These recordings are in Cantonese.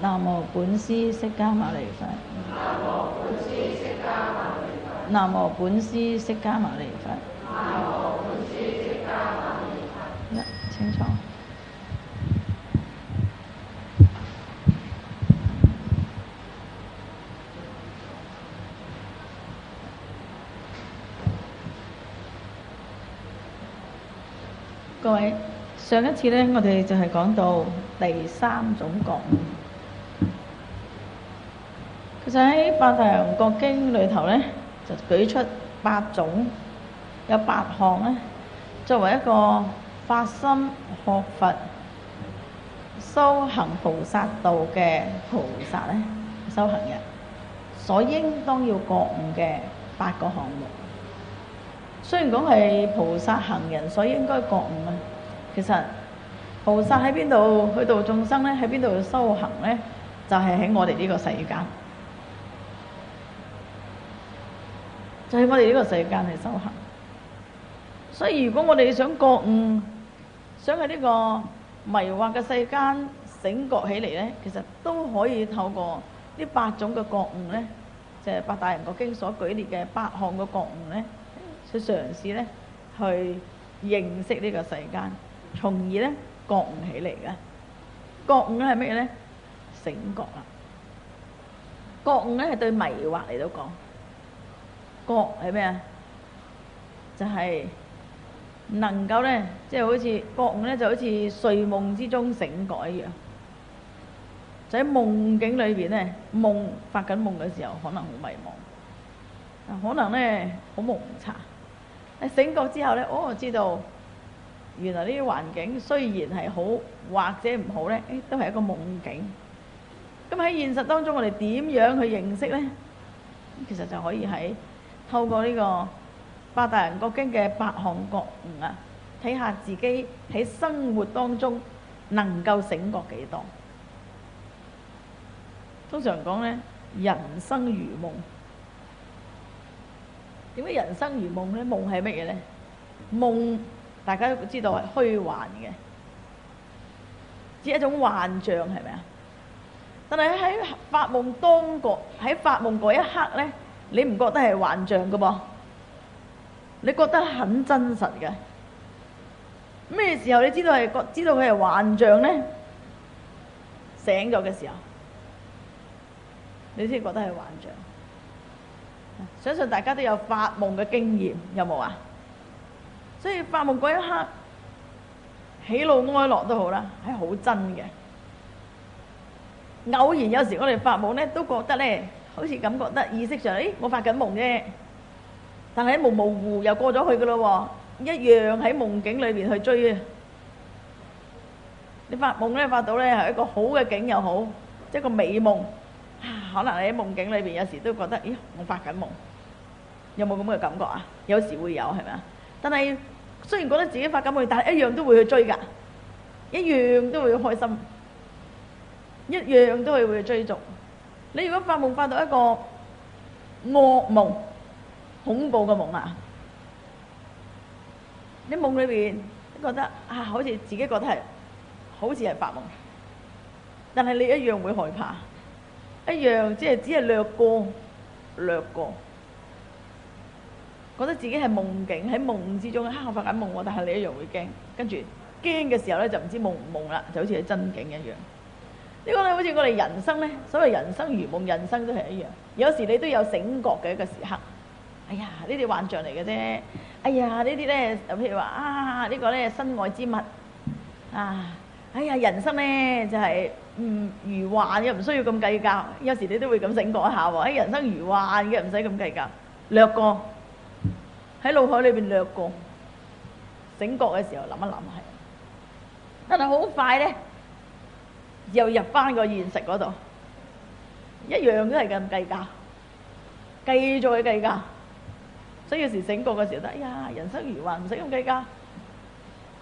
南無本師釋迦牟尼佛。南無本師釋迦牟尼佛。一清楚。各位，上一次呢，我哋就係講到第三種覺悟。其實喺《八大洋覺經》裏頭呢，就舉出8種，有8項呢，作為一個發心學佛、修行菩薩道嘅菩薩呢，修行人所應當要覺悟嘅8個項目。雖然講係菩薩行人所應該覺悟啊，其實菩薩喺邊度去度眾生呢？喺邊度修行呢？就係喺我哋呢個世間，就喺我哋呢個世間去修行。所以如果我哋想覺悟，想喺呢個迷惑嘅世間醒覺起嚟呢，其實都可以透過呢8種嘅覺悟呢，就係《八大洋覺經》所舉列嘅8項嘅覺悟呢，去嘗試咧，去認識呢個世間，從而咧覺悟起嚟嘅。覺悟咧係咩咧？醒覺啦。覺悟咧係對迷惑嚟到講，覺係咩啊？就係能夠咧，即係好似覺悟咧，就好似睡夢之中醒覺一樣。就喺夢境裏邊咧，發緊夢嘅時候，可能好迷茫，可能咧好蒙查。醒覺之後呢，知道原來呢啲環境雖然係好或者唔好呢，都係一個夢境。咁喺現實當中，我哋點樣去認識呢？其實就可以喺透過呢個《八大洋覺經》嘅8項覺悟啊，睇下自己喺生活當中能夠醒覺幾多。通常講呢，人生如夢。點解人生如夢呢？夢係乜嘢呢？夢大家都知道係虛幻嘅，只係一種幻象，係咪啊？但係喺發夢喺發夢嗰一刻呢，你唔覺得係幻象嘅噃？你覺得很真實嘅。咩時候你知道佢係幻象呢？醒咗嘅時候，你先覺得係幻象。相信大家都有發夢嘅經驗，有冇啊？所以發夢嗰一刻，喜怒哀樂都好啦，係好真嘅。偶然有時我哋發夢呢，都覺得呢，好似感覺得意識上，我發緊夢啫。但係模糊又過咗去噶咯喎，一樣喺夢境裏邊去追啊！你發夢呢，發到呢係一個好嘅境又好，即係個美夢。可能你喺夢境裏邊有時都覺得，我發緊夢，有冇咁嘅感覺啊？有時會有，係咪啊？但係雖然覺得自己發緊夢，但係一樣都會去追㗎，一樣都會開心，一樣都會去追逐。你如果發夢發到一個噩夢、恐怖嘅夢啊，你夢裏邊覺得好似自己覺得係好似係發夢，但係你一樣會害怕。一樣只係略過，覺得自己係夢境，喺夢之中，我發緊夢喎，但係你一樣會驚，跟住驚嘅時候咧就唔知夢唔夢啦，就好似係真境一樣。呢個咧好似我哋人生咧，所謂人生如夢，人生都係一樣。有時你都有醒覺嘅一個時刻，哎呀呢啲幻象嚟嘅啫，哎呀呢啲咧，譬如話呢個咧身外之物哎呀人生咧就係如幻嘅，唔需要咁計較。有時你都會咁醒覺一下喎，人生如幻嘅，唔使咁計較，略過喺腦海裏邊略過，醒覺嘅時候諗一諗係，但係好快咧又入翻個現實嗰度，一樣都係咁計較，繼續去計較。所以有時醒覺嘅時候得，人生如幻，唔使咁計較，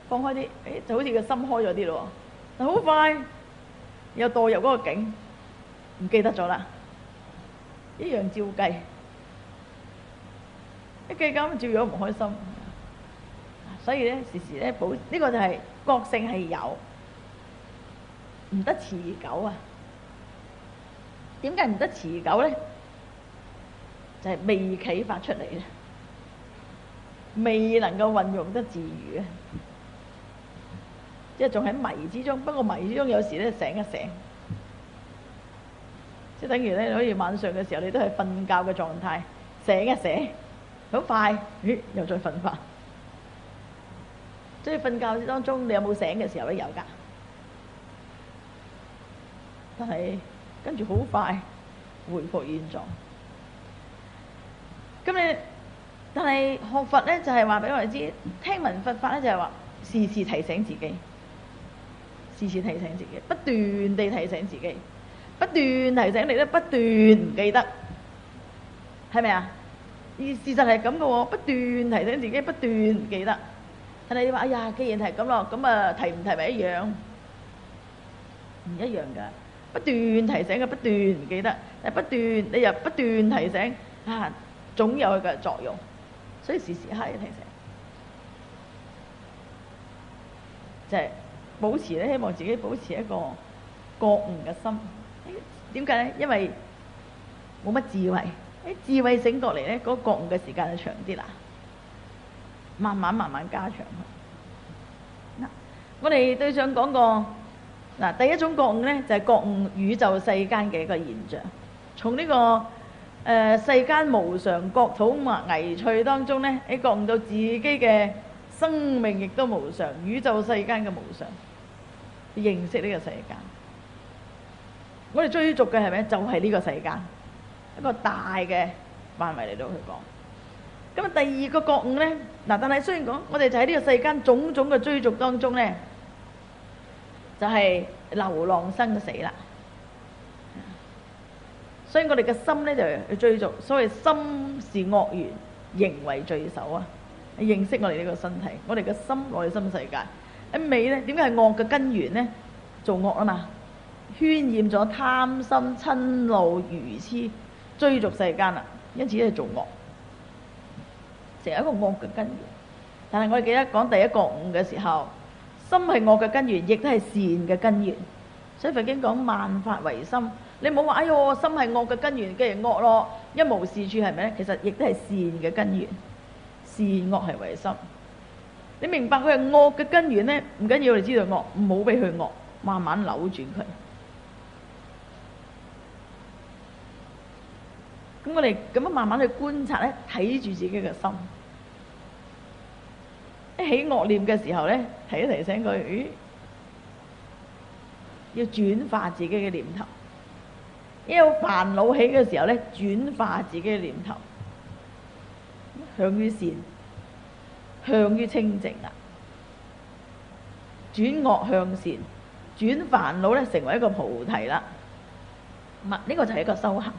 放開啲，就好似個心開咗啲咯。但好快又墮入嗰個境，唔記得咗啦，一樣照計，一計咁照樣唔開心。所以咧時時咧呢個就係覺性係有，唔得持久啊！點解唔得持久咧？就係未啟發出嚟咧，未能夠運用得自如啊！即係仲喺迷之中，不過迷之中有時咧醒一醒，即係等於咧，好似晚上嘅時候，你都係瞓覺嘅狀態，醒一醒，好快，咦，又再瞓返。所以瞓覺當中，你有冇醒嘅時候咧？有㗎，但係跟住好快回復現狀。咁你，但係學佛咧就係話俾我哋知，聽聞佛法咧就係話時時提醒自己，時時提醒自己，不斷地提醒自己，不斷提醒你咧，不斷唔記得，係咪啊？而事實係咁嘅喎，不斷提醒自己，不斷唔記得。但係你話哎呀，既然係咁咯，咁啊提唔提咪一樣？唔一樣㗎，不斷提醒嘅，不斷唔記得，但係不斷你又不斷提醒啊，總有佢嘅作用，所以時時刻刻提醒，就係保持咧，希望自己保持一個覺悟嘅心。點解咧？因為冇乜智慧，智慧醒過嚟咧，嗰個覺悟嘅時間就長啲啦。慢慢加長去。我哋對上講過，第一種覺悟咧就係覺悟宇宙世間嘅一個現象，從呢個世間無常、國土危脆當中咧，你覺悟到自己嘅生命亦都無常，宇宙世間嘅無常，認識呢個世間。我哋追逐嘅係咩？就係呢個世間，一個大嘅範圍嚟到去講。咁啊，第二個覺悟咧，但係雖然講，我哋就喺呢個世間種種嘅追逐當中咧，就係流浪生死啦。所以我哋嘅心咧就去追逐，所謂心是惡緣，形為罪首啊！認識我哋呢個身體，我哋嘅心內心世界。一味咧，點解係惡嘅根源咧？做惡啊嘛，渲染咗貪心、嗔怒、愚痴，追逐世間啦，因此咧做惡。成一個惡嘅根源，但係我哋記得講第一覺悟嘅時候，心係惡嘅根源，亦都係善嘅根源。所以佛經講萬法唯心，你唔好話哎唷心係惡嘅根源，既然惡咯，一無是處係咪咧？其實亦都係善嘅根源，善惡係唯心。你明白佢係惡嘅根源咧，唔緊要，你知道惡，唔好俾佢惡，慢慢扭轉佢。咁我哋咁樣慢慢去觀察咧，睇住自己嘅心。一起惡念嘅時候咧，提一提醒佢，要轉化自己嘅念頭。一有煩惱起嘅時候咧，轉化自己嘅念頭，向於善，向於清淨啊！轉惡向善，轉煩惱咧成為一個菩提啦。呢個就係一個修行。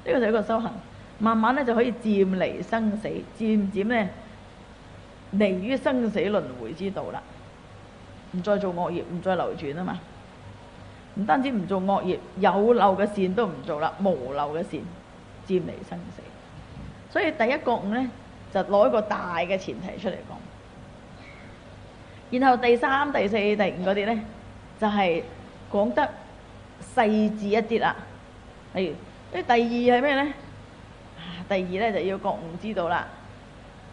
呢個就係一個修行，慢慢咧就可以漸離生死，漸漸咧離於生死輪迴之道啦。唔再做惡業，唔再流轉啊嘛。唔單止唔做惡業，有漏嘅善都唔做啦，無漏嘅善，漸離生死。所以第一覺悟咧，就攞一個大嘅前提出嚟講。然後第三、第四、第五嗰啲咧，就係講得細緻一啲啦。例如，第二係咩咧？第二咧就要覺悟知道啦，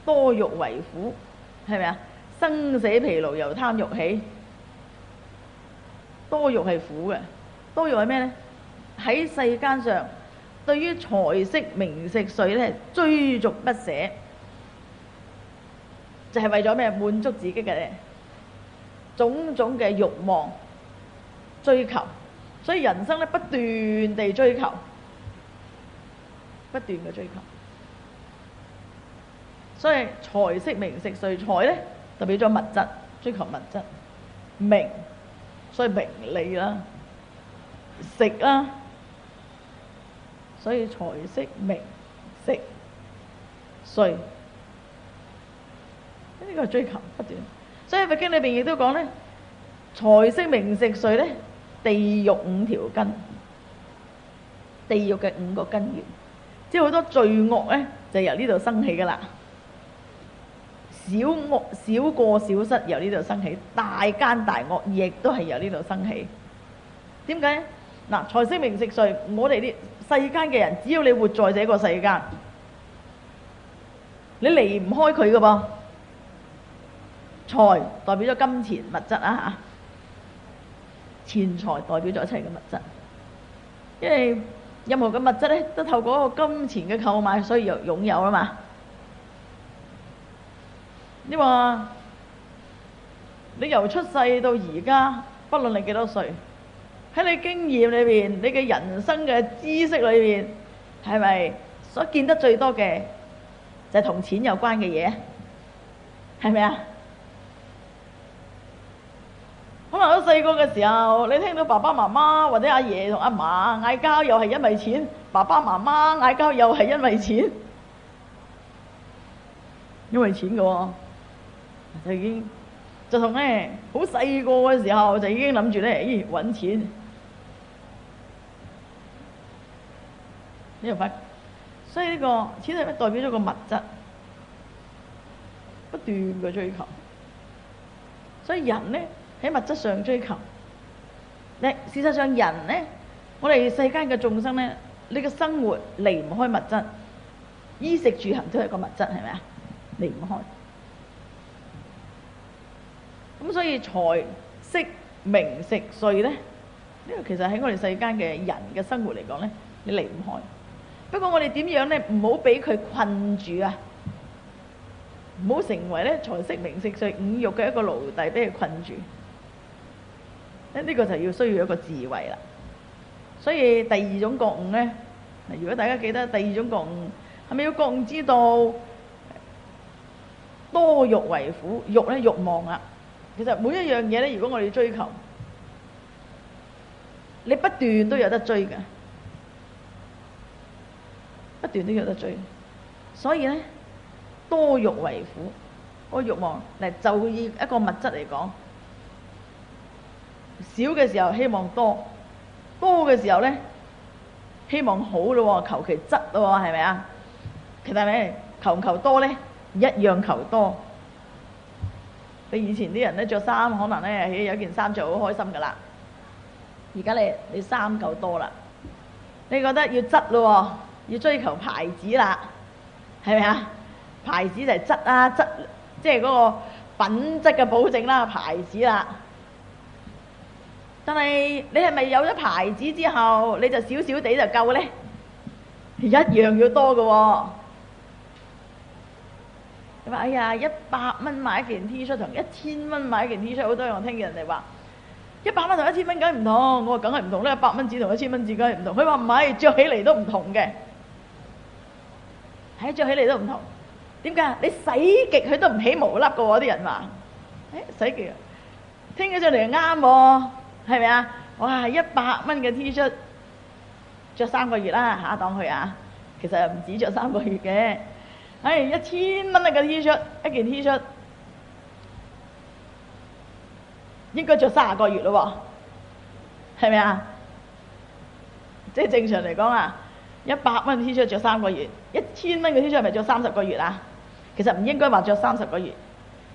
多欲為苦，係咪啊？生死疲勞由貪欲起，多欲係苦嘅。多欲係咩咧？喺世間上，對於財色名食睡咧追逐不捨，就係為咗咩？滿足自己嘅種種嘅慾望追求，所以人生咧不斷地追求。不斷嘅追求，所以財色名食睡，財咧就俾咗物質，追求物質；名，所以名利啦；食啦，所以財色名食睡，呢個追求不斷。所以佛經裏邊亦都講咧，財色名食睡咧，地獄五條根，地獄嘅五個根源。即係好多罪惡咧，就由呢度生起噶啦。小惡小過小失由呢度生起，大奸大惡亦都係由呢度生起。點解？嗱，財色名食睡，我哋啲世間嘅人，只要你活在這個世間，你離唔開佢噶噃。財代表咗金錢物質啊，錢財代表咗一切嘅物質，因為任何嘅物質咧都透過個金錢嘅購買，所以擁有啊嘛。你話你由出世到而家，不論你幾多歲，喺你經驗裏邊，你嘅人生嘅知識裏邊，係咪所見得最多嘅就係同錢有關嘅嘢？係咪啊？可能喺細個嘅時候，你聽到爸爸媽媽或者阿爺同阿嫲嗌交，又係因為錢；爸爸媽媽嗌交又係因為錢，因為錢嘅喎，就已經就同咧好細個嘅時候就已經諗住咧，咦揾錢呢個法，所以呢個錢係代表咗個物質不斷嘅追求，所以人咧。喺物質上追求，事實上人呢，我哋世間嘅眾生呢，你嘅生活離唔開物質，衣食住行都係個物質，係咪啊？離唔開。咁所以財色名食睡呢，呢個其實喺我哋世間嘅人嘅生活嚟講呢，你離唔開。不過我哋點樣呢？唔好俾佢困住啊！唔好成為咧財色名食睡五欲嘅一個奴隸，俾佢困住。呢個就要需要一個智慧啦。所以第二種覺悟呢，如果大家記得第二種覺悟係咪要覺悟知道多欲為苦？欲咧，欲望啊。其實每一樣嘢咧，如果我哋追求，你不斷都有得追嘅，不斷都有得追。所以咧，多欲為苦，個欲望嚟就以一個物質嚟講。少嘅時候希望多，多嘅時候咧希望好咯，求其質咯，係咪啊？其實咧求唔求多咧，一樣求多。你以前啲人咧着衫，可能咧有件衫着好開心噶啦。而家你衫夠多啦，你覺得要質咯，要追求牌子啦，係咪啊？牌子就係質啊，質即係嗰個品質嘅保證啦，牌子啦。但係你係咪有咗牌子之後，你就少少地就夠咧？一樣要多嘅喎。你話哎呀，100蚊買一件 T 恤同1000蚊買一件 T 恤，好多人我聽見人哋話100蚊同1000蚊梗係唔同。我話梗係唔同啦，100蚊紙同1000蚊紙梗係唔同。佢話唔係，着起嚟都唔同嘅，係着起嚟都唔同。點解？你洗極佢都唔起毛粒嘅喎，啲人話。洗極，聽起上嚟啱喎。係咪啊？哇！100蚊嘅 T 恤着3個月啦嚇，當佢啊，其實又唔止着3個月嘅。1000蚊嘅 T 恤，一件 T 恤應該着30個月咯喎，係咪啊？即係正常嚟講啊，100蚊 T 恤着3個月，1000蚊嘅 T 恤係咪着30個月啊？其實唔應該話着30個月。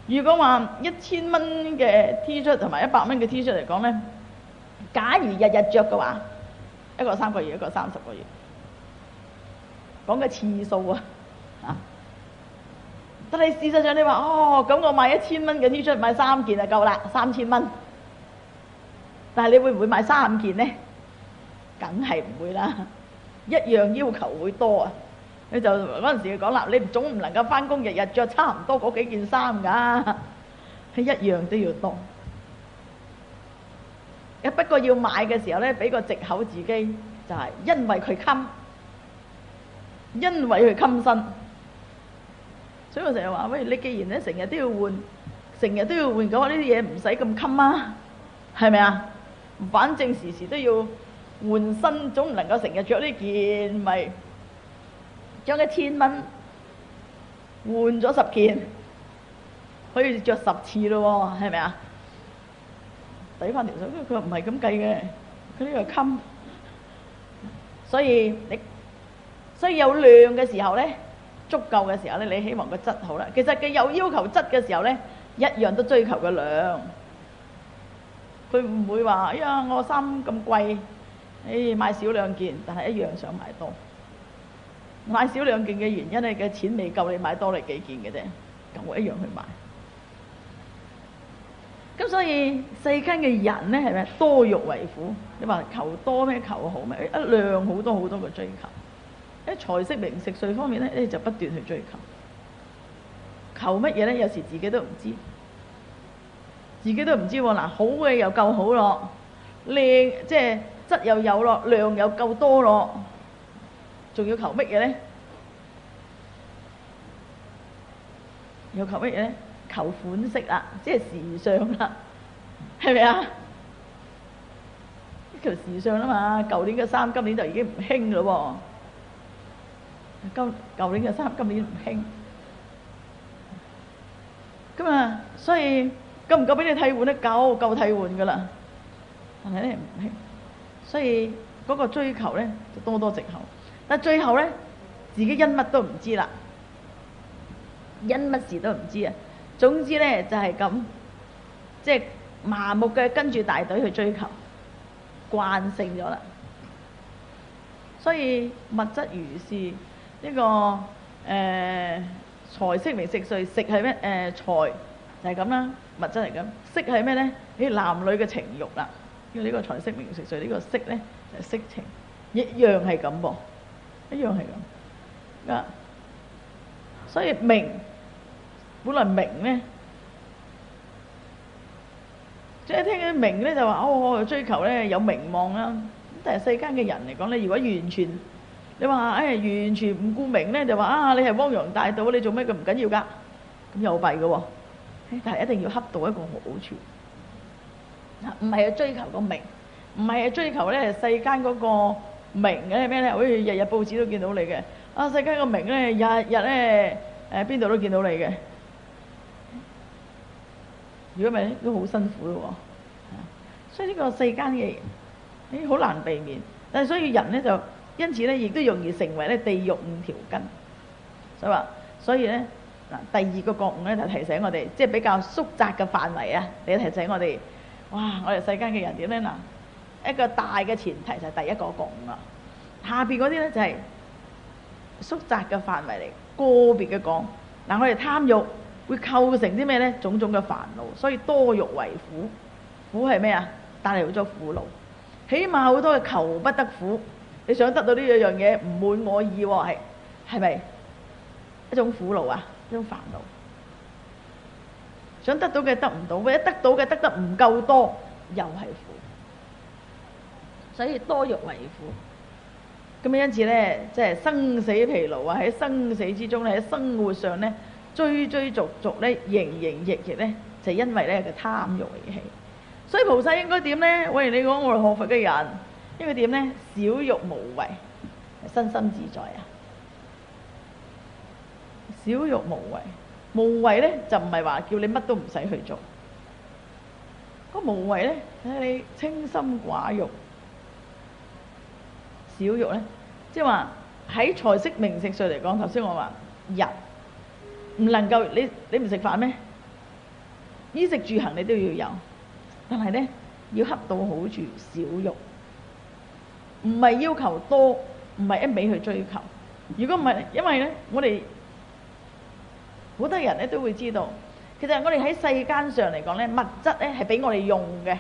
如果話1000蚊嘅 T 恤同埋100蚊嘅 T 恤嚟講咧，假如日日着嘅話，一個3個月，一個30個月，講嘅次數啊，但係事實上你話咁我買1000蚊嘅 T 恤買3件就夠啦，3000蚊。但係你會唔會買3件呢？梗係唔會啦，一樣要求會多啊。你就嗰陣時講啦，你總唔能夠返工日日着差唔多嗰幾件衫㗎，係一樣都要多。不過要買嘅時候咧，俾個藉口自己，就係因為佢襟，因為佢襟身。所以我成日話：喂，你既然咧成日都要換，成日都要換嘅話，呢啲嘢唔使咁襟啊，係咪啊？反正時時都要換身，總唔能夠成日着呢件，咪將1000蚊換咗10件，可以着10次咯喎，係咪啊？抵翻條數，因為佢唔係咁計嘅，佢呢個襟，所以有量嘅時候咧，足夠嘅時候咧，你希望個質好啦。其實佢有要求質嘅時候咧，一樣都追求個量。佢唔會話：哎呀，我衫咁貴，買少兩件，但係一樣想買多。買少兩件嘅原因係嘅錢未夠你買多你幾件嘅啫，咁我一樣去買。咁所以世間嘅人咧係咪多欲為苦？你話求多咩？求好咩？一量好多好多嘅追求。喺財色名食睡方面咧，你就不斷去追求。求乜嘢咧？有時自己都唔知，自己都唔知喎。嗱，好嘅又夠好咯，靚即係質又有咯，量又夠多咯，仲要求乜嘢咧？又求乜嘢咧？求款式啦，即係時尚啦，係咪啊？求時尚啦嘛，舊年嘅衫今年就已經唔興咯喎。舊年嘅衫今年唔興，咁啊，所以夠唔夠俾你替換咧？夠替換噶啦，但係咧唔興，所以嗰個追求咧就多多藉口。但最後咧，自己因乜都唔知啦，因乜事都唔知啊。總之咧就係咁，即係麻木嘅跟住大隊去追求，慣性咗啦。所以物質如是，呢個財色名食睡，食係咩？財就係咁啦，物質係咁。色係咩咧？呢男女嘅情慾啦。因為呢個財色名食睡，呢個色咧就係色情，一樣係咁噃，一樣係咁啊。所以名本來名咧，即係聽緊名咧就話我追求咧有名望啦。但係世間嘅人嚟講咧，如果完全你話完全唔顧名咧，就話你係汪洋大盜，你做咩咁唔緊要㗎？咁又弊嘅喎。但係一定要恰到一個好處，唔係去追求個名，唔係去追求咧世間嗰個名嘅咩咧？好似日日報紙都見到你嘅，世間個名咧日日咧邊度都見到你嘅。如果唔係都好辛苦咯喎。所以呢個世間嘅嘢好難避免，但係所以人咧就因此咧亦都容易成為咧地獄五條根。所以咧嗱，第二個覺悟咧就提醒我哋，即係比較縮窄嘅範圍啊！你提醒我哋，哇！我哋世間嘅人點咧嗱？一個大嘅前提就係第一個覺悟啦。下邊嗰啲咧就係縮窄嘅範圍嚟，個別嘅講。嗱，我哋貪慾會構成啲咩咧？種種嘅煩惱，所以多欲為苦。苦係咩啊？帶嚟好多苦惱。起碼好多嘅求不得苦。你想得到呢樣嘢唔滿我意喎，係咪一種苦惱啊？一種煩惱。想得到嘅得唔到，或者得到嘅得得唔夠多，又係苦。所以多欲為苦。咁因此咧，即係生死疲勞啊！喺生死之中咧，喺生活上咧，追追逐逐咧，營營役役咧，就因為咧個貪欲而起。所以菩薩應該點咧？喂，你講我哋學佛嘅人應該點咧？少欲無為，身心自在啊！少欲無為，無為咧就唔係話叫你乜都唔使去做。個無為咧，睇你清心寡欲。少欲咧，即係話喺財色名食睡嚟講，頭先我話人唔能夠你唔食飯咩？衣食住行你都要有，但係咧要恰到好處，少欲，唔係要求多，唔係一味去追求。如果唔係，因為咧我哋好多人咧都會知道，其實我哋喺世間上嚟講咧，物質咧係俾我哋用嘅，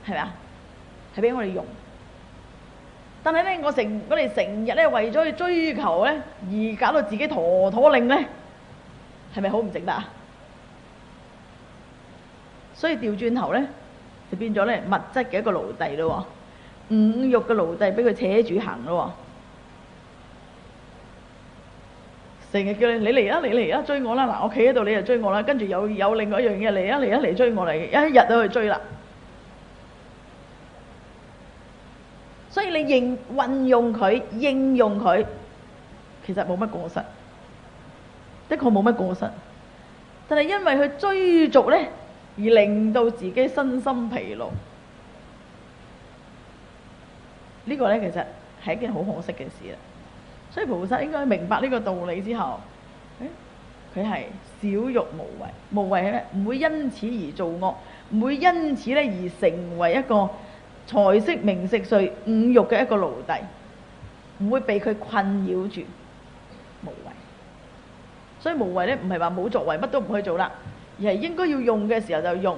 係咪啊？係俾我哋用。但係咧，我哋成日咧為咗去追求咧，而搞到自己陀陀令咧，係咪好唔值得啊？所以調轉頭咧，就變咗咧物質嘅一個奴隸咯喎，五欲嘅奴隸俾佢扯住行咯喎，成日叫你嚟啊追我啦！嗱，我企喺度你就追我啦，跟住有另外一樣嘢嚟追我嚟，一日都去追啦。所以你運用佢、應用佢，其實冇乜過失，的確冇乜過失。但係因為佢追逐咧，而令到自己身心疲勞，呢個咧其實係一件好可惜嘅事啦。所以菩薩應該明白呢個道理之後，佢係少欲無為，無為係咩？唔會因此而做惡，唔會因此咧而成為一個財色名食睡五欲嘅一個奴隸，唔會被佢困擾住，無為。所以無為咧，唔係話冇作為，乜都唔去做啦，而係應該要用嘅時候就用。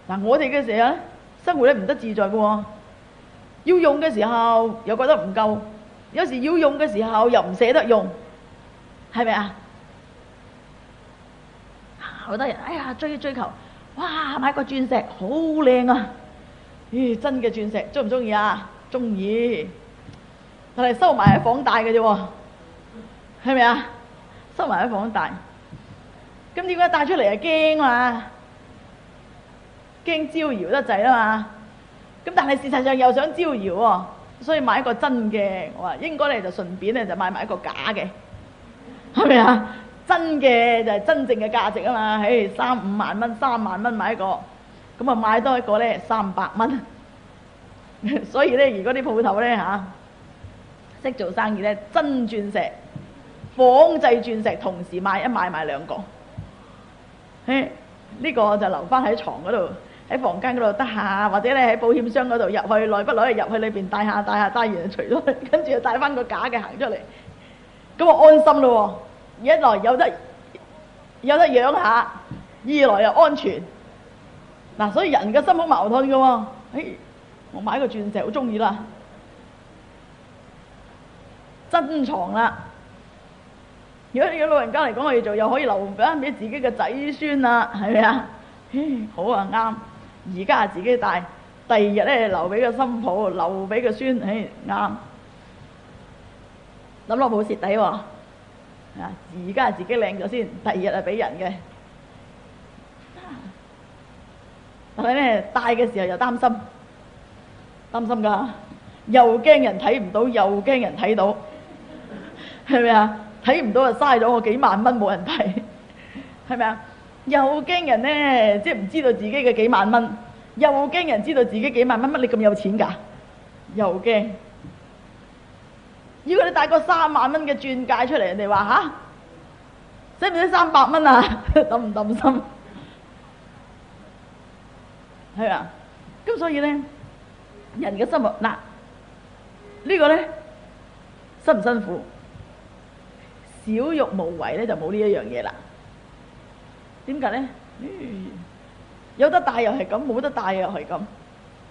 嗱，我哋嘅時候咧，生活咧唔得自在嘅喎，要用嘅時候又覺得唔夠，有時要用嘅時候又唔捨得用，係咪啊？好多人哎呀追求，哇買個鑽石好靚啊！咦，真嘅鑽石中唔中意啊？中意，但係收埋喺房大嘅啫喎，係咪啊？收埋喺房大，咁點解帶出嚟係驚嘛？驚招搖得滯啦嘛。咁但係事實上又想招搖喎，所以買一個真嘅，我話應該咧就順便咧就買埋一個假嘅，係咪啊？真嘅就係真正嘅價值啊嘛。唉，3-5萬蚊，3萬蚊買一個，咁啊買多一個咧300蚊。所以咧，如果啲鋪頭咧識做生意咧，真鑽石、仿製鑽石同時賣，一買兩個。呢個就留翻喺床嗰度，喺房間嗰度得下，或者咧喺保險箱嗰度入去，耐不耐入去裏邊戴下，戴完就除咗，跟住又戴翻個假嘅行出嚟，咁我安心咯喎。一來有得養下，二來又安全。嗱，所以人嘅心好矛盾嘅喎。我買個鑽石好中意啦，珍藏啦。如果老人家嚟講，我要做又可以留翻俾自己嘅仔孫啦，係咪啊？好啊，啱。而家自己戴，第二日咧留俾個新抱，留俾個孫，啱。諗落冇蝕底喎。而家自己靚咗先，第二日係俾人嘅。但係咧戴嘅時候又擔心㗎，又驚人睇唔到，又驚人睇到，係咪啊？睇唔到就嘥咗我幾萬蚊冇人睇，係咪啊？又驚人咧，即係唔知道自己嘅幾萬蚊，又驚人知道自己幾萬蚊，乜你咁有錢㗎？又驚。如果你帶個3萬蚊嘅鑽戒出嚟，人哋話使唔使300蚊啊？抌唔抌心？係啊，咁所以咧，人嘅生活嗱，呢個咧辛唔辛苦？少欲無為咧就冇呢一樣嘢啦。點解咧？有得帶又係咁，冇得帶又係咁。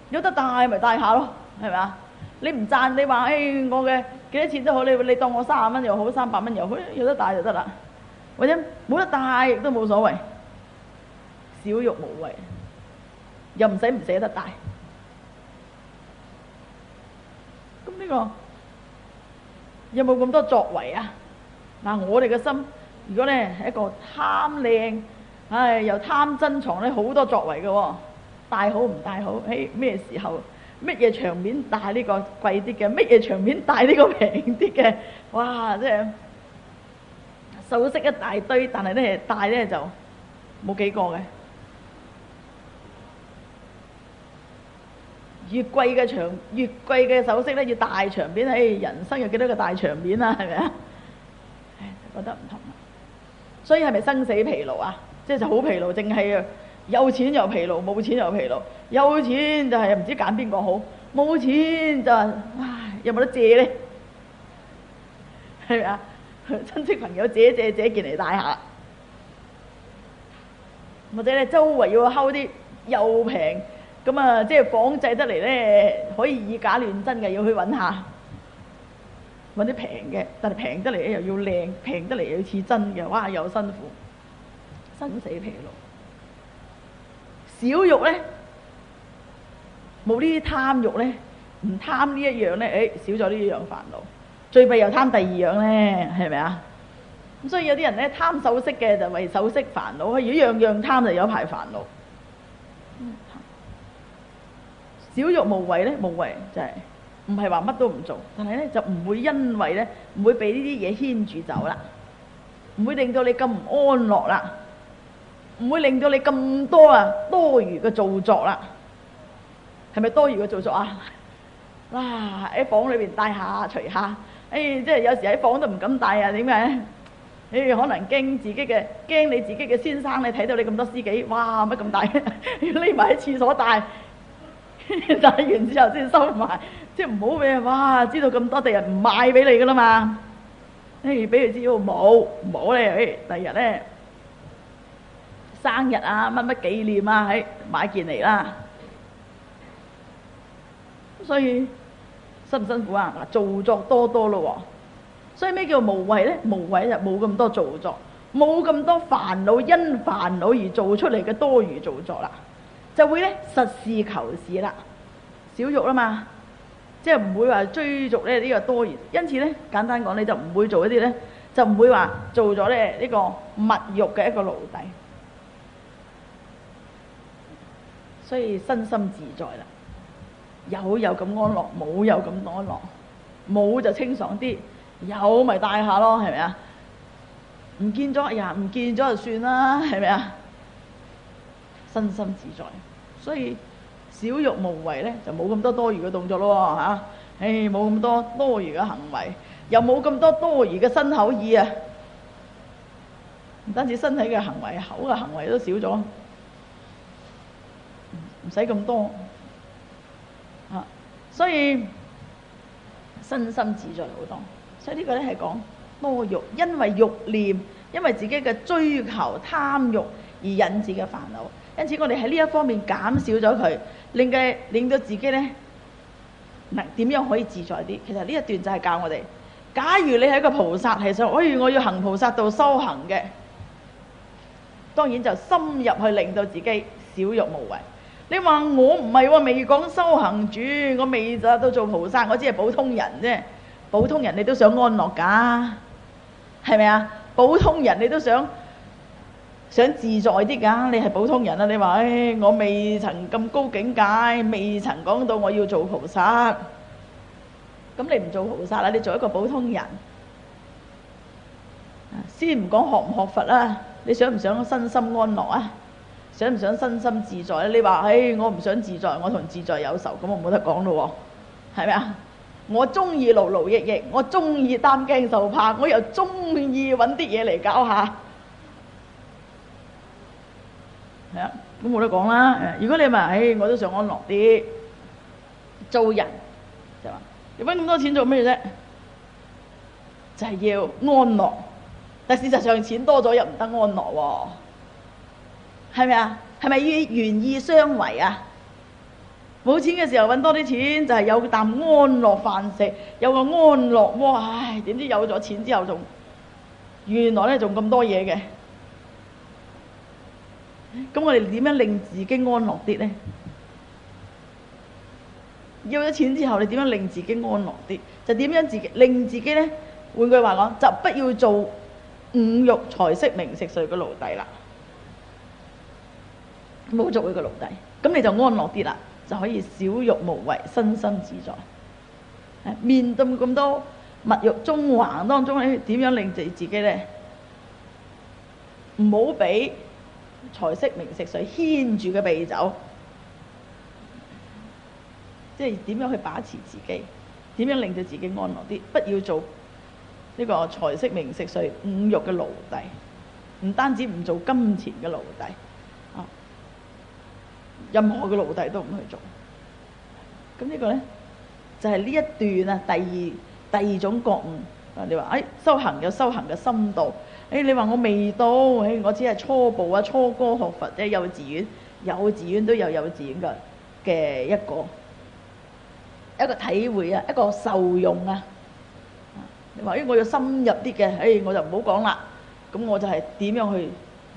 有得帶咪帶下咯，係咪啊？你唔賺，你話我嘅幾多錢都好，你當我30蚊又好，300蚊又好，有得帶就得啦。或者冇得帶亦都冇所謂。少欲無為，又唔捨得帶。咁呢個有冇咁多作為啊？嗱，我哋嘅心如果咧係一個貪靚，又貪珍藏咧，好多作為嘅喎。帶好唔帶好？咩時候乜嘢場面帶呢個貴啲嘅？乜嘢場面帶呢個平啲嘅？哇！即係首飾一大堆，但係咧帶咧就冇幾個嘅。越貴嘅首飾咧，要大場面。人生有幾多個大場面啊？係咪啊？覺得唔同。所以係咪生死疲勞啊？即係就好疲勞，淨係有錢又疲勞，冇錢又疲勞。有錢就係唔知揀邊個好，冇錢就有冇得借咧？係咪啊？親戚朋友借件嚟戴下，或者咧周圍要睺啲又平咁啊，即係仿製得嚟咧，可以以假亂真嘅，要去揾下，揾啲平嘅，但係平得嚟又要靚，平得嚟又要似真嘅，哇！又辛苦，生死疲勞。少欲咧，冇呢啲貪欲咧，唔貪呢一樣咧，少咗呢一樣煩惱。最弊又貪第二樣咧，係咪啊？咁所以有啲人咧貪首飾嘅就為首飾煩惱，如果樣樣貪就有排煩惱。少欲無為咧，無為就係唔係話乜都唔做，但係咧就唔會因為咧唔會俾呢啲嘢牽住走啦，唔會令到你咁唔安樂啦，唔會令到你咁多餘嘅造作啦。係咪多餘嘅造作啊？喺房裏邊戴下除下，即係有時喺房都唔敢戴啊！點解？可能驚你自己嘅先生，你睇到你咁多私己，哇乜咁大，要匿埋喺廁所戴。帶完之後先收埋，即係唔好俾人哇知道咁多，第日唔賣俾你噶啦嘛。俾佢知道冇，唔好咧，第日咧生日啊，乜乜紀念啊，買件嚟啦。所以辛唔辛苦啊？嗱，造作多多咯喎。所以咩叫無為咧？無為就冇咁多造作，冇咁多煩惱，因煩惱而做出嚟嘅多餘造作啦，就會咧實事求是啦，少欲啦嘛，即係唔會話追逐咧呢個多餘。因此咧，簡單講，你就唔會做一啲咧，就唔會話做咗咧呢個物欲嘅一個奴隸。所以身心自在啦，有咁安樂，冇有咁安樂，冇就清爽啲，有咪帶下咯，係咪啊？唔見咗，哎呀，唔見咗就算啦，係咪啊？身心自在，所以少欲無為咧，就冇咁多多餘嘅動作咯嚇。冇咁多多餘嘅行為，又冇咁多多餘嘅身口意啊。唔單止身體嘅行為，口嘅行為都少咗，唔使咁多啊。所以身心自在好多。所以呢個咧係講多欲，因為欲念，因為自己嘅追求貪欲而引致嘅煩惱。因此我哋喺呢一方面減少咗佢，令到自己咧嗱點樣可以自在啲。其實呢一段就係教我哋，假如你係一個菩薩，係想我要行菩薩道修行嘅，當然就深入去令到自己少欲無為。你話我唔係喎，未講修行住，我未就到做菩薩，我只係普通人啫。普通人你都想安樂㗎，係咪啊？普通人你都想自在啲㗎。你係普通人啊，你話我未曾咁高境界，未曾講到我要做菩薩，咁你唔做菩薩啦，你做一個普通人。先唔講學唔學佛啦，你想唔想身心安樂啊？想唔想身心自在咧？你話我唔想自在，我同自在有仇，咁我冇得講咯喎，係咪啊？我中意勞勞役役，我中意擔驚受怕，我又中意揾啲嘢嚟搞下，係啊，咁冇得講啦。如果你話我都想安樂啲，做人就話你揾咁多錢做咩啫？就係要安樂，但事實上錢多咗又唔得安樂喎，係咪啊？係咪要願意相違啊？冇錢嘅時候揾多啲錢，就係有啖安樂飯食，有個安樂窩。唉，點知有咗錢之後仲原來咧仲咁多嘢嘅。咁我哋點樣令自己安樂啲呢？要咗錢之後，你點樣令自己安樂啲？就點樣令自己呢？換句話講，就不要做五欲財色名食睡嘅奴隸啦。唔好做佢個奴隸，咁你就安樂啲啦。就可以少欲無為，身心自在。面對咁多物欲縱橫當中咧，點樣令自己咧唔好俾財色名食睡牽住嘅鼻走？即係點樣去把持自己？點樣令到自己安樂啲？不要做呢個財色名食睡五欲嘅奴隸。唔單止唔做金錢嘅奴隸。任何嘅奴隸都唔去做，咁呢個呢，就係呢一段啊，第二種覺悟。你話修行有修行嘅深度，你話我未到，我只係初步啊，初哥學佛啫。幼稚園都有幼稚園嘅一個體會啊，一個受用啊。你話我要深入啲嘅，我就唔好講啦。咁我就係點樣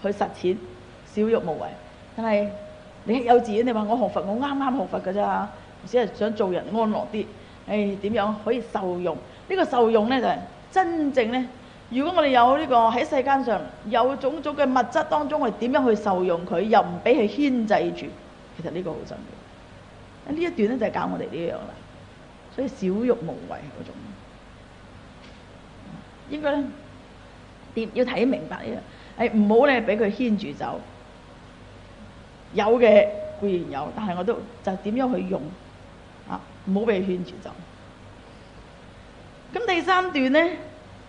去實踐少欲無為，但係。你喺幼稚園，你話我學佛，我啱啱學佛㗎咋，只係想做人安樂啲。點樣可以受用？呢個受用呢，就係真正呢。如果我哋有呢個喺世間上有種種嘅物質當中，我哋點樣去受用佢，又唔俾佢牽制住？其實呢個好重要。呢一段呢，就係教我哋呢樣啦。所以少欲無為嗰種，應該呢要睇明白呢樣。唔好咧俾佢牽住走。有嘅固然有，但係我都就點樣去用啊？唔好俾佢牽住走。咁第三段呢，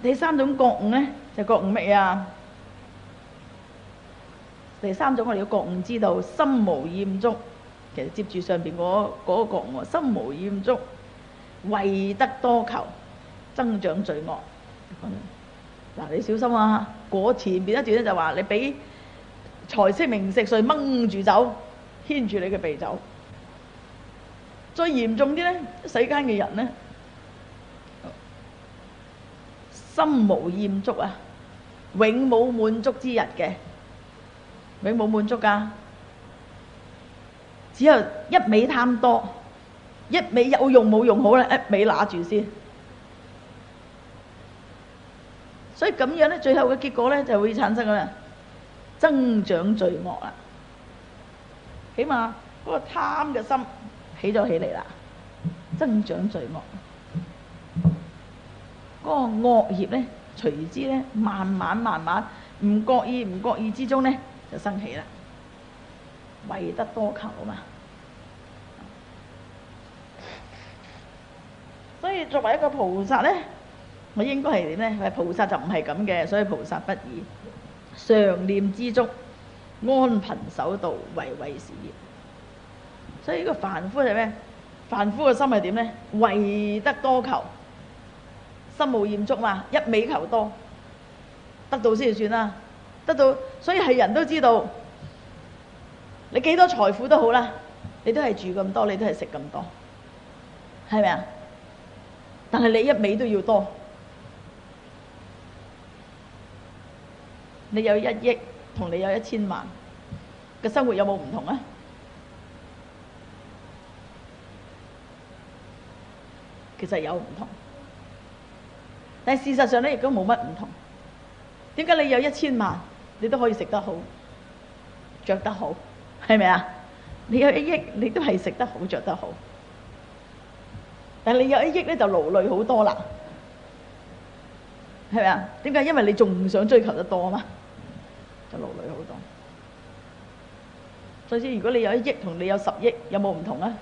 第三種覺悟呢，就覺悟乜嘢啊？第三種我哋要覺悟知道心無厭足其實接住上邊嗰個覺悟，心無厭足，為得多求，增長罪惡。嗱，你小心啊！嗰前邊一段咧就話你俾財色名食睡掹住走，牽住你嘅鼻走。最嚴重啲咧，世間嘅人咧，心無厭足啊，永冇滿足之日嘅，永冇滿足㗎。只有一味貪多，一味有用冇用好啦，一味拿住先。所以咁樣咧，最後嘅結果咧就會產生啦，增長罪惡啦。起碼嗰個貪嘅心起咗起嚟啦，增長罪惡。嗰個惡業咧，隨之咧慢慢唔覺意之中咧就生起啦。為得多求啊嘛。所以作為一個菩薩咧，我應該係點咧？菩薩就唔係咁嘅，所以菩薩不以常念知足，安貧守道，為事業。所以呢個凡夫係咩？凡夫嘅心係點咧？為得多求，心無厭足嘛，一味求多，得到先算啦。得到，所以係人都知道，你幾多財富都好啦，你都係住咁多，你都係食咁多，係咪啊？但係你一味都要多。你有1億同你有1000萬嘅生活有冇唔同啊？其實有唔同，但係事實上咧亦都冇乜唔同。點解你有1000萬，你都可以食得好、着得好，係咪啊？你有1億，你都係食得好、着得好。但係你有1億咧，就勞累好多啦，係咪啊？點解？因為你仲想追求得多啊嘛，就勞累好多。所以如果你有1億同你有10億，有冇唔同啊？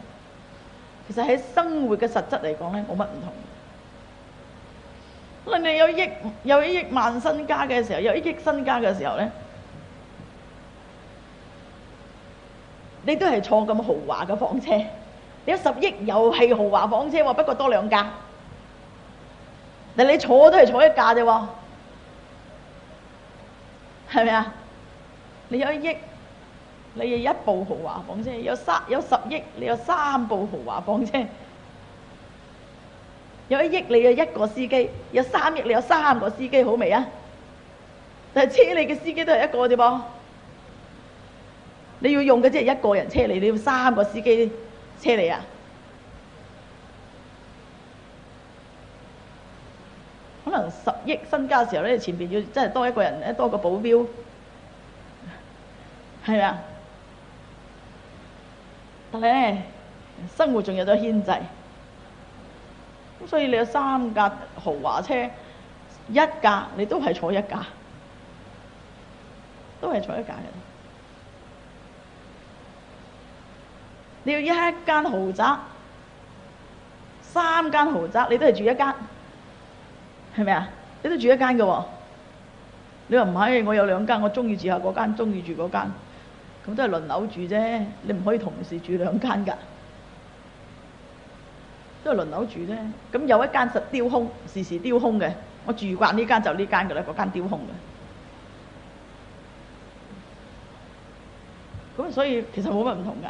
其實喺生活嘅實質嚟講咧，冇乜唔同。可能你有1億萬身家嘅時候，有1億身家嘅時候咧，你都係坐咁豪華嘅房車。你有10億又係豪華房車喎，不過多2架。但你坐都係坐1架啫喎，係咪啊？你有1億，你有1部豪華房車；有10億，你有3部豪華房車；有1億，你有1個司機；有3億，你有3個司機，好未啊？但係車你嘅司機都係1個啫噃，你要用嘅只係1個人車你要3個司機車你啊？可能10億身家嘅時候咧，前邊要真係多1個人，多個保鏢，係咪啊？但係咧，生活仲有咗牽制，咁所以你有3架豪華車，1架你都係坐1架，都係坐1架嘅。你要1間豪宅，3間豪宅，你都係住1間，係咪啊？你都住1間嘅喎。你話唔係，我有2間，我中意住下嗰間，中意住嗰間，咁都係輪流住啫。你唔可以同時住2間㗎，都係輪流住啫。咁有1間實丟空，時時丟空嘅。我住慣呢間就呢間㗎啦，嗰間丟空嘅。咁所以其實冇乜唔同㗎。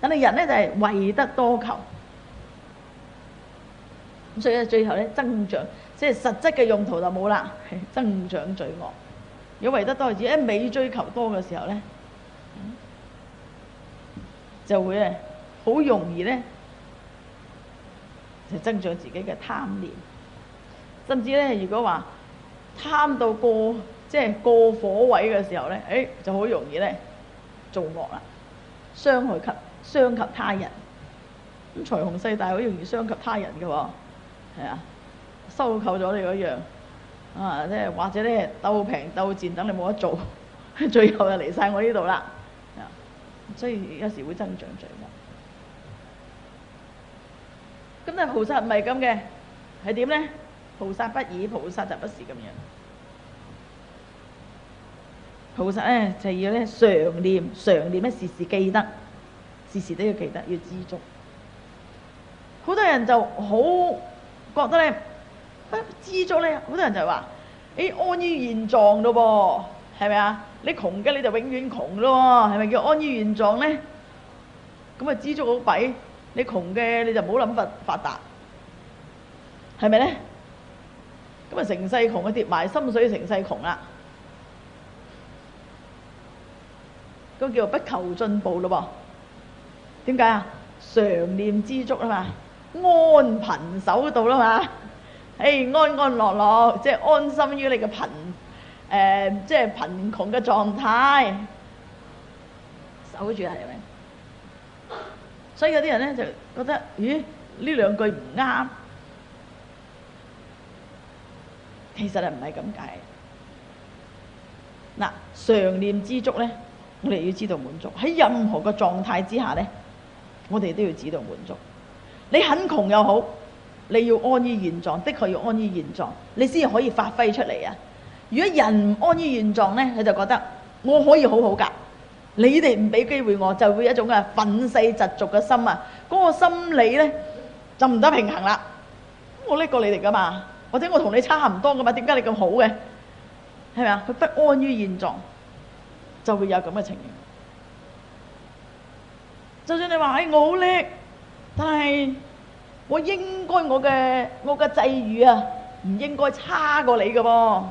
但係人咧就係為得多求，咁所以咧最後咧增長，即係實質嘅用途就冇啦，係增長罪惡。如果為得多，自己一味追求多嘅時候咧，就會咧好容易咧就增長自己嘅貪念，甚至咧如果話貪到過火位嘅時候咧，就好容易咧做惡啦，傷及他人。咁財雄勢大好容易傷及他人嘅喎，係啊，收購咗你嗰樣啊，即係或者咧鬥平鬥賤，等你冇得做，最後就嚟晒我呢度啦。所以有時會增長罪惡。咁但係菩薩唔係咁嘅，係點咧？菩薩不以，菩薩就不是咁樣。菩薩咧就要咧常念咧，時時記得。時時都要記得要知足。好多人就好覺得咧，知足咧，好多人就話：安於現狀咯噃，係咪啊？你窮嘅你就永遠窮咯喎，係咪叫安於現狀咧？咁啊知足好弊，你窮嘅你就唔好諗發達，係咪咧？咁啊成世窮啊跌埋心水成世窮啦，咁叫做不求進步咯噃。點解啊？常念知足啊嘛，安貧守道啦嘛，安安樂樂，即係安心於你嘅即係貧窮嘅狀態，守住係咪？所以有啲人咧就覺得，咦，呢兩句唔啱，其實係唔係咁解？嗱，常念知足咧，我哋要知道滿足。喺任何個狀態之下咧，我哋都要知道滿足。你很窮又好，你要安於現狀，的確要安於現狀，你先可以發揮出嚟啊！如果人唔安於現狀咧，佢就覺得我可以好好㗎，你哋唔俾機會我，就會有一種嘅憤世嫉俗嘅心啊！嗰個心理咧就唔得平衡啦。我叻過你哋㗎嘛，或者我同你差唔多㗎嘛，點解你咁好嘅？係咪啊？佢不安於現狀，就會有咁嘅情形。就算你話我好叻，但係我應該我嘅際遇啊，唔應該差過你㗎噃。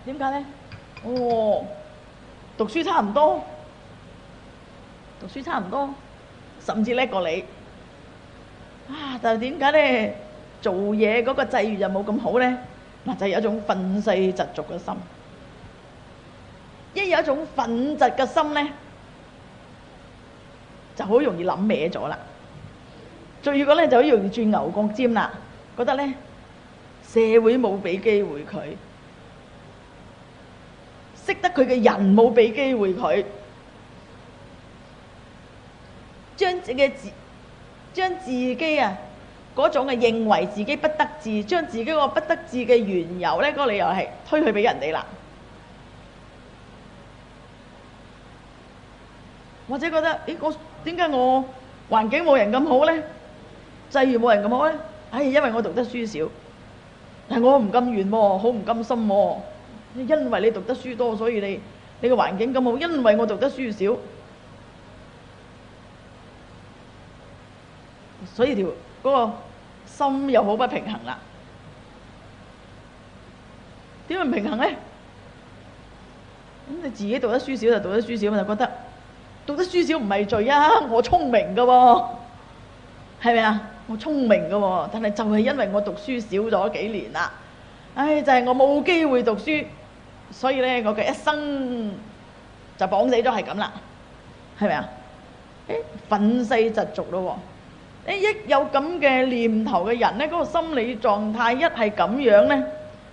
點解咧？讀書差唔多，甚至叻過你。但係點解咧？做嘢嗰個際遇就冇咁好咧？嗱，就係有一種憤世嫉俗嘅心。一有一種憤嫉嘅心咧，就好容易諗歪咗啦。最要講咧，就好容易轉牛角尖啦，覺得咧社會冇俾機會佢。識得佢嘅人冇俾機會佢，將自己啊嗰種嘅認為自己不得志，將自己個不得志嘅緣由咧，嗰個理由係推去俾人哋啦。或者覺得點解我環境冇人咁好咧？際遇冇人咁好咧？因為我讀得書少，但我唔甘願喎，好唔甘心喎。因為你讀得書多，所以你個環境咁好。因為我讀得書少，所以嗰個心又好不平衡啦。點解唔平衡咧？咁你自己讀得書少就讀得書少，就覺得讀得書少唔係罪啊！我聰明噶喎，係咪啊？我聰明噶喎，但係就係因為我讀書少咗幾年啦，就係我冇機會讀書。所以咧，我嘅一生就綁死咗係咁啦，係咪啊？憤世嫉俗咯喎！一有咁嘅念頭嘅人咧，嗰個心理狀態一係咁樣咧，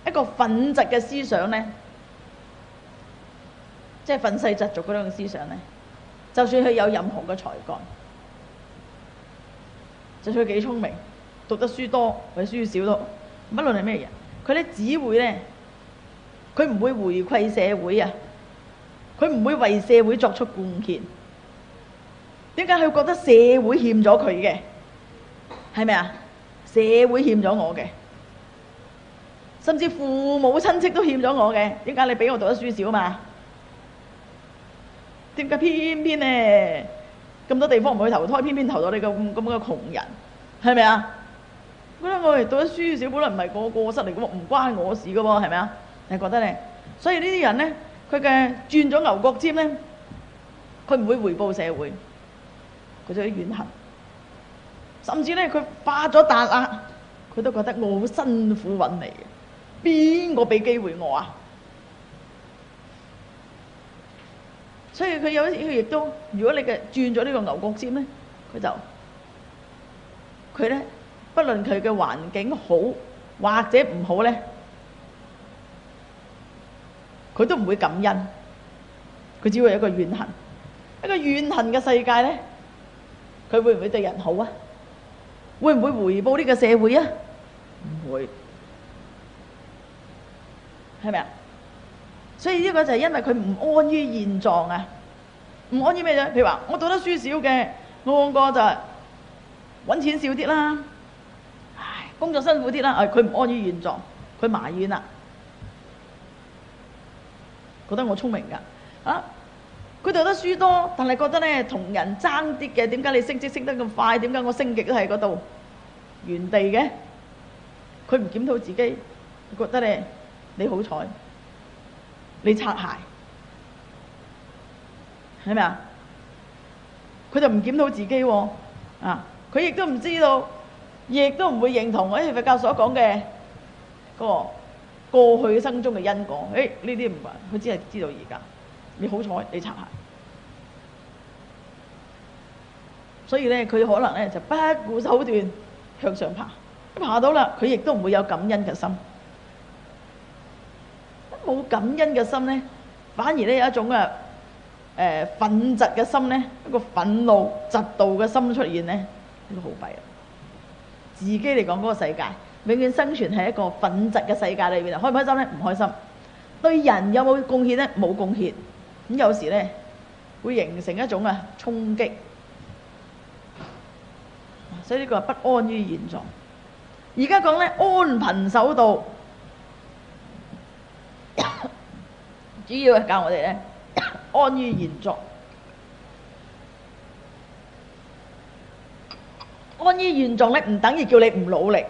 一個憤嫉嘅思想咧，即係憤世嫉俗嗰種思想咧，就算佢有任何嘅才幹，就算佢幾聰明，讀得書多或者書少都，不論係咩人，佢咧只會咧。佢唔會回饋社會啊！佢唔會為社會作出貢獻。點解佢覺得社會欠咗佢嘅？係咪啊？社會欠咗我嘅，甚至父母親戚都欠咗我嘅。點解你俾我讀得書少嘛？點解偏偏咧咁多地方唔去投胎，偏偏投到你咁嘅窮人？係咪啊？覺得我哋讀得書少，本來唔係個過失嚟嘅喎，唔關我事嘅喎，係咪啊？你覺得咧？所以呢啲人咧，佢嘅轉咗牛角尖咧，佢唔會回報社會，佢就有怨恨，甚至咧佢發咗達啦，佢都覺得我好辛苦揾嚟嘅，邊個俾機會我啊？所以佢亦都，如果你嘅轉咗呢個牛角尖咧，佢咧，不論佢嘅環境好或者唔好咧。佢都唔會感恩，佢只會有一個怨恨。一個怨恨嘅世界咧，佢會唔會對人好啊？會唔會回報呢個社會啊？唔會，係咪啊？所以呢個就係因為佢唔安於現狀啊，唔安於咩啫？譬如話我讀得書少嘅，我個就揾錢少啲啦，唉，工作辛苦啲啦，佢唔安於現狀，佢埋怨啦，覺得我聰明㗎，佢讀得書多，但係覺得咧同人爭啲嘅，點解你升職升得咁快？點解我升極都喺嗰度原地嘅？佢唔檢討自己，佢覺得咧你好彩，你擦鞋，係咪啊？佢就唔檢討自己喎，佢亦都唔知道，亦都唔會認同佛教所講嘅嗰個過去生中嘅因果。呢啲唔係，佢只係知道而家。你好彩，你擦鞋，所以咧佢可能咧就不顧手段向上爬，爬到啦，佢亦都唔會有感恩嘅心。冇感恩嘅心咧，反而咧有一種憤嫉嘅心咧，一個憤怒、嫉妒嘅心出現咧，呢個好弊啦。自己嚟講嗰個世界，永遠生存喺一個憤嫉嘅世界裏邊，開唔開心咧？唔開心。對人有冇貢獻咧？冇貢獻。咁有時咧會形成一種衝擊，所以呢個係不安於現狀。而家講咧安貧守道，主要係教我哋咧安於現狀。安於現狀咧唔等於叫你唔努力，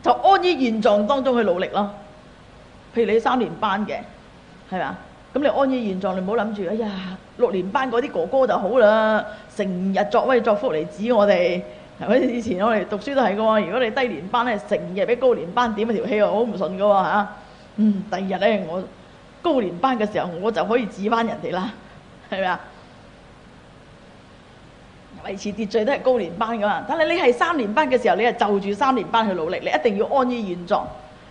就安於現狀當中去努力咯。譬如你3年班嘅，係咪啊？咁你安於現狀，你唔好諗住，哎呀6年班嗰啲哥哥就好啦，成日作威作福嚟指我哋，係咪？以前我哋讀書都係嘅喎。如果你低年班咧，成日俾高年班點一條氣，我好唔順嘅喎嚇。第二日咧，我高年班嘅時候，我就可以指翻人哋啦，係咪啊？維持秩序都係高年班噶嘛，但係你係3年班嘅時候，你係就住3年班去努力，你一定要安於現狀。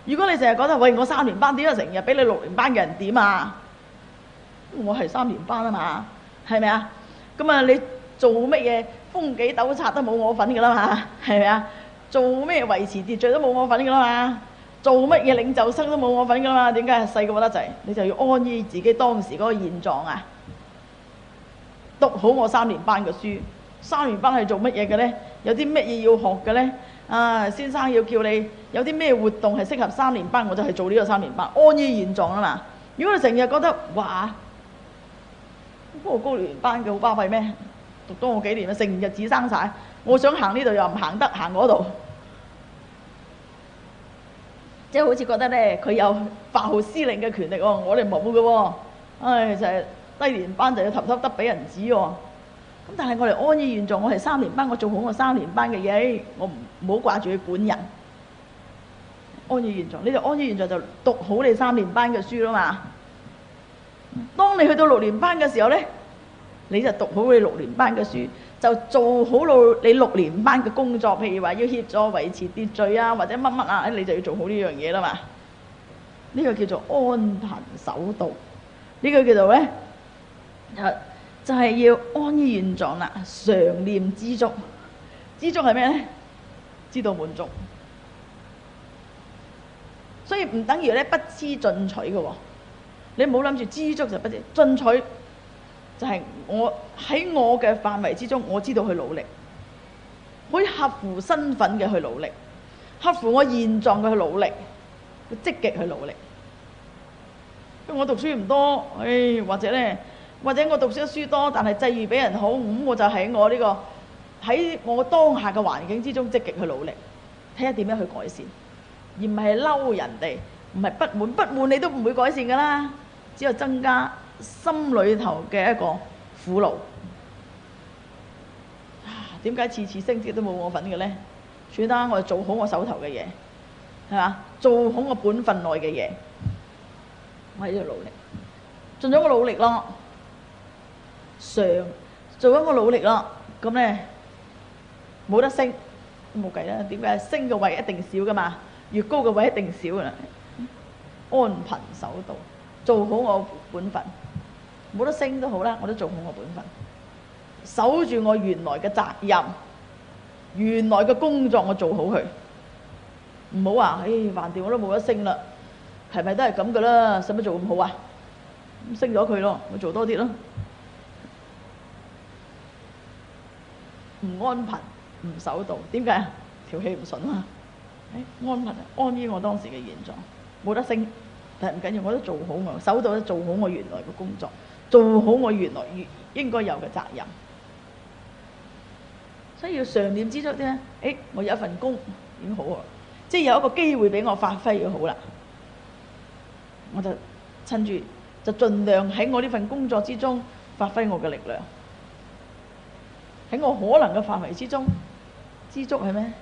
如果你成日覺得喂，我3年班點解成日俾你6年班嘅人點啊？我係3年班啊嘛，係咪啊？咁啊，你做乜嘢風紀糾察都冇我份噶啦嘛，係咪啊？做咩維持秩序都冇我份噶啦嘛，做乜嘢領袖生都冇我份噶啦嘛？點解細個得滯？你就要安於自己當時嗰個現狀啊！讀好我3年班嘅書。3年班係做乜嘢嘅呢？有啲乜嘢要學嘅呢？先生要叫你有啲咩活動係適合3年班，我就係做呢個3年班，安於現狀啊嘛。如果你成日覺得哇，嗰個高年班嘅好巴閉咩？讀多我幾年啊，成日子生晒，我想行呢度又唔行得，行嗰度，即係好似覺得呢，佢有發號施令嘅權力喎，我哋冇嘅喎。就係低年班就要頭得俾人指喎。咁但係我哋安於現狀，我係3年班，我做好我3年班嘅嘢，我唔好掛住去管人。安於現狀，你就安於現狀就讀好你3年班嘅書啦嘛。當你去到6年班嘅時候呢，你就讀好你6年班嘅書，就做好你6年班嘅工作，譬如話要協助維持秩序啊，或者乜乜啊，你就要做好呢樣嘢啦嘛。呢個叫做安貧守道，呢個叫做呢。就係要安於現狀啦，常念知足。知足係咩呢？知道滿足。所以唔等於咧不知進取嘅喎。你唔好諗住知足就不知進取，就係我喺我嘅範圍之中，我知道去努力，可以合乎身份嘅去努力，合乎我現狀嘅去努力，積極去努力。因為我讀書唔多，或者我讀書多，但係際遇比人好，咁我就喺我呢個喺我當下嘅環境之中積極去努力，睇下點樣去改善，而唔係嬲人哋，唔係不滿你都唔會改善㗎啦，只有增加心裏頭嘅一個苦惱。點解次次升職都冇我份嘅呢？算啦，我就做好我手頭嘅嘢，係嘛？做好我本分內嘅嘢，我喺度努力，盡咗我努力咯。做緊個努力咯，咁呢冇得升，冇計啦。點解升嘅位一定少噶嘛？越高嘅位一定少噶啦。安貧守道，做好我本分，冇得升都好啦，我都做好我本分，守住我原來嘅責任，原來嘅工作我做好佢，唔好話橫掂我都冇得升啦，係咪都係咁噶啦？使乜做咁好啊？咁升咗佢咯，我做多啲咯。唔安貧唔守道，點解啊？條氣唔順啊！安貧安於我當時嘅現狀，冇得升，但係唔緊要，我都做好我守道，都做好我原來嘅工作，做好我原來應該有嘅責任。所以要常念知足啲咧，我有一份工已經好啊，即係有一個機會俾我發揮嘅好啦，我就趁住就盡量喺我呢份工作之中發揮我嘅力量，喺我可能嘅範圍之中，知足係咩？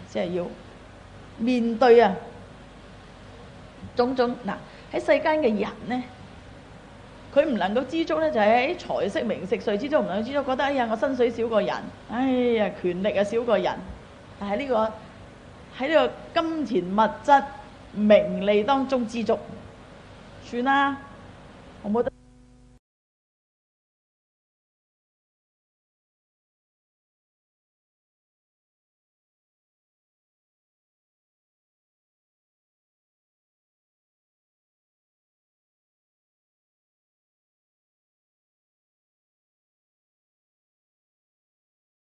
即係要面對啊種種嗱喺世間嘅人呢，佢唔能夠知足呢，就係喺財色名食睡之中唔能夠知足，覺得哎呀我薪水少過人，哎呀權力啊少過人，但係喺呢個金錢物質名利當中知足，算啦，我冇得。